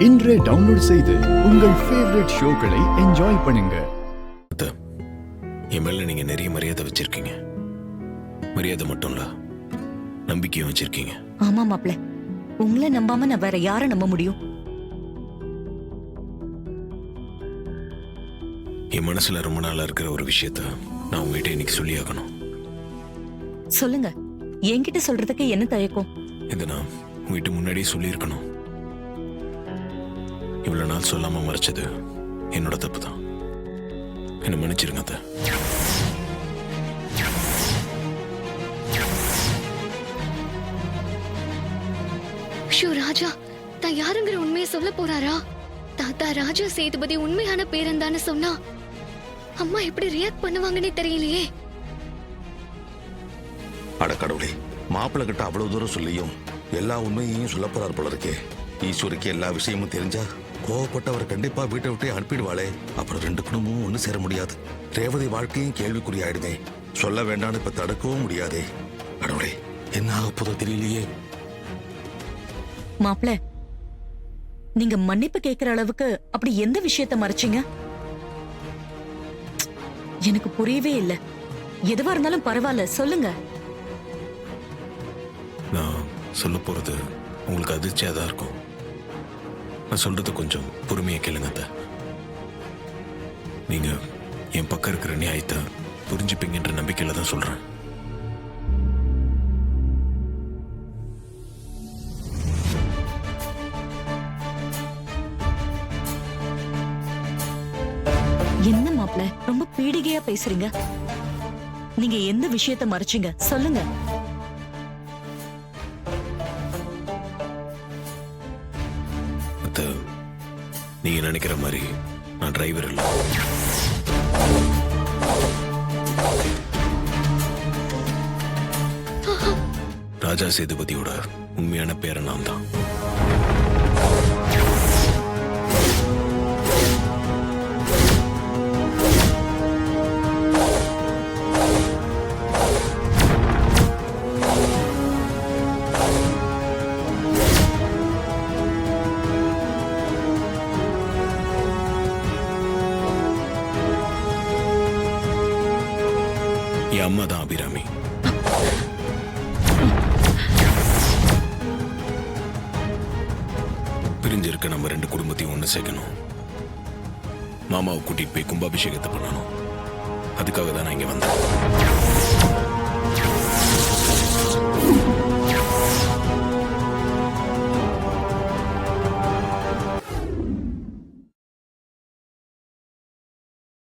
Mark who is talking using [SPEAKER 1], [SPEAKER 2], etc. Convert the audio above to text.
[SPEAKER 1] இன்றே டவுன்லோட் செய்து உங்கள் ஃபேவரட் ஷோக்களை என்ஜாய் பண்ணுங்க.
[SPEAKER 2] என் மேல நீங்க நிறைய மரியாதை வச்சிருக்கீங்க. மரியாதை மட்டும் இல்ல, நம்பிக்கையும் வச்சிருக்கீங்க.
[SPEAKER 3] ஆமா மாப்ள, உங்களை நம்பாம நான் வேற யாரை நம்ப முடியும்?
[SPEAKER 2] என் மனசுல ரொம்ப நாளா இருக்கிற ஒரு விஷயத்த நான் உங்ககிட்ட இன்னைக்கு சொல்லியாகணும்.
[SPEAKER 3] சொல்லுங்க. என்கிட்ட சொல்றதுக்கு என்ன தயக்கம்?
[SPEAKER 2] இதை நான் உங்ககிட்ட முன்னாடியே சொல்லியிருக்கணும். இவ்வளவு நாள் சொல்லாம மறைச்சது என்னோட தப்பு தான். என்ன மன்னிச்சிருங்க அத்தை.
[SPEAKER 4] ராஜா தான் யாருங்கிற உண்மையை சொல்ல போறாரா? தாத்தா ராஜா சேதுபதி உண்மையான பேரன் சொன்னா அம்மா எப்படி ரியாக்ட் பண்ணுவாங்கன்னே தெரியலையே.
[SPEAKER 5] அட கடவுளே, மாப்பிள்ளை கிட்ட அவ்வளவு தூரம் சொல்லியும் எல்லா உண்மையையும் சொல்ல போறார் போல இருக்கே. ஈஸ்வருக்கு எல்லா விஷயமும் தெரிஞ்சா கோவப்பட்டவர் கண்டிப்பா வீட்டை விட்டே அனுப்பிடுவாளே. அப்புறம் ரெண்டு குடும்பமும் ஒண்ணு சேர முடியாது. ரேவதி வாழ்க்கையும் கேள்விக்குறியாயிடுமே. சொல்ல வேண்டாம்னு இப்ப தடுக்கவும் முடியாதே. கடவுளே, என்ன ஆக போதோ தெரியலையே.
[SPEAKER 3] மாப்ள, நீங்க மன்னிப்பு கேட்கிற அளவுக்கு அப்படி எந்த விஷயத்த மறைச்சீங்க? எனக்கு புரியவே இல்ல. எதுவா இருந்தாலும் பரவாயில்ல, சொல்லுங்க.
[SPEAKER 2] நான் சொல்ல போறது உங்களுக்கு அதிர்ச்சியா தான் இருக்கும். நான் சொல்றது கொஞ்சம் பொறுமையா கேளுங்க அத்தை. நீங்க என் பக்கம் இருக்கிற நியாயத்தை புரிஞ்சுப்பீங்கன்ற நம்பிக்கையில தான் சொல்றேன்.
[SPEAKER 3] என்ன மாப்ள, ரொம்ப பீடிகையா பேசுறீங்க. நீங்க எந்த விஷயத்த மறைச்சீங்க சொல்லுங்க.
[SPEAKER 2] அத்தை, நீங்க நினைக்கிற மாதிரி நான் டிரைவர் இல்லை. ராஜா சேதுபதியோட உண்மையான பேரை நான் தான். என் அம்மா தான் அபிராமி. பிரிஞ்சிருக்க நம்ம ரெண்டு குடும்பத்தையும் ஒண்ணு சேர்க்கணும். மாமாவை கூட்டிட்டு போய் கும்பாபிஷேகத்தை பண்ணணும். அதுக்காக தான் நான் இங்க வந்தேன்.